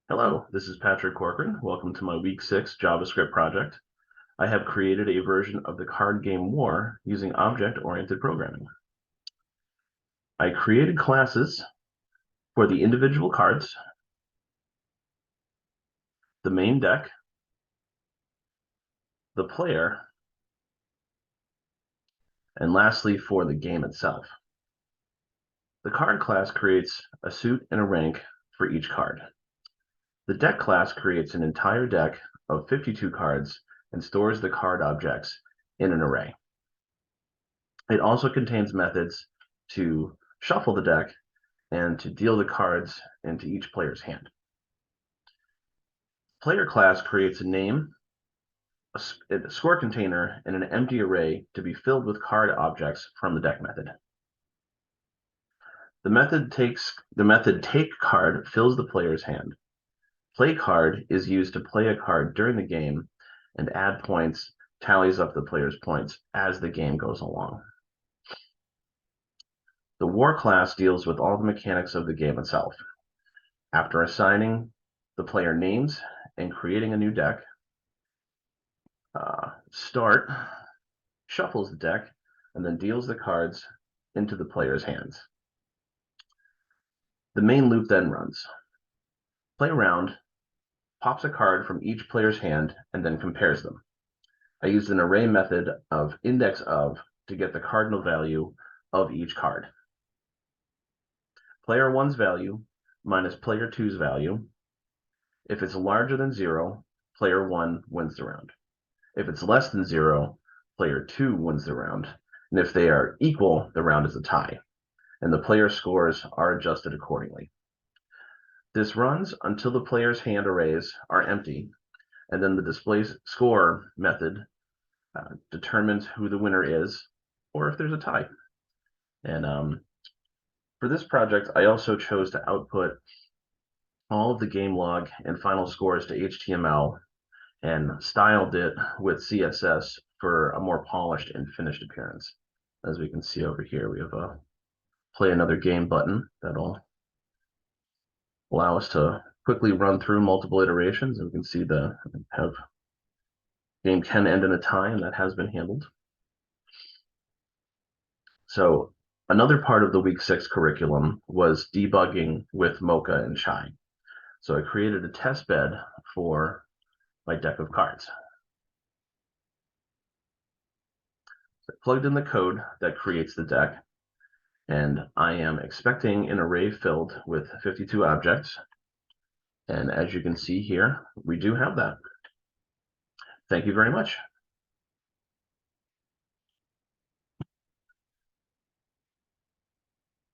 Hello, this is Patrick Corcoran. Welcome to my Week 6 JavaScript project. I have created a version of the card game War using object-oriented programming. I created classes for the individual cards, the main deck, the player, and lastly for the game itself. The card class creates a suit and a rank for each card. The deck class creates an entire deck of 52 cards and stores the card objects in an array. It also contains methods to shuffle the deck and to deal the cards into each player's hand. Player class creates a name, a score container, and an empty array to be filled with card objects from the deck method. The method take card fills the player's hand. Play card is used to play a card during the game, and add points tallies up the player's points as the game goes along. The War class deals with all the mechanics of the game itself. After assigning the player names and creating a new deck, Start shuffles the deck and then deals the cards into the player's hands. The main loop then runs. Play around, pops a card from each player's hand, and then compares them. I used an array method of index of to get the cardinal value of each card. Player 1's value minus player 2's value. If it's larger than 0, player 1 wins the round. If it's less than 0, player 2 wins the round. And if they are equal, the round is a tie. And the player scores are adjusted accordingly. This runs until the player's hand arrays are empty, and then the display score method determines who the winner is, or if there's a tie. And for this project, I also chose to output all of the game log and final scores to HTML and styled it with CSS for a more polished and finished appearance. As we can see over here, we have a play another game button that'll allow us to quickly run through multiple iterations. And we can see the game can end in a tie, and that has been handled. So another part of the Week 6 curriculum was debugging with Mocha and Chai. So I created a test bed for my deck of cards. So I plugged in the code that creates the deck, and I am expecting an array filled with 52 objects. And as you can see here, we do have that. Thank you very much.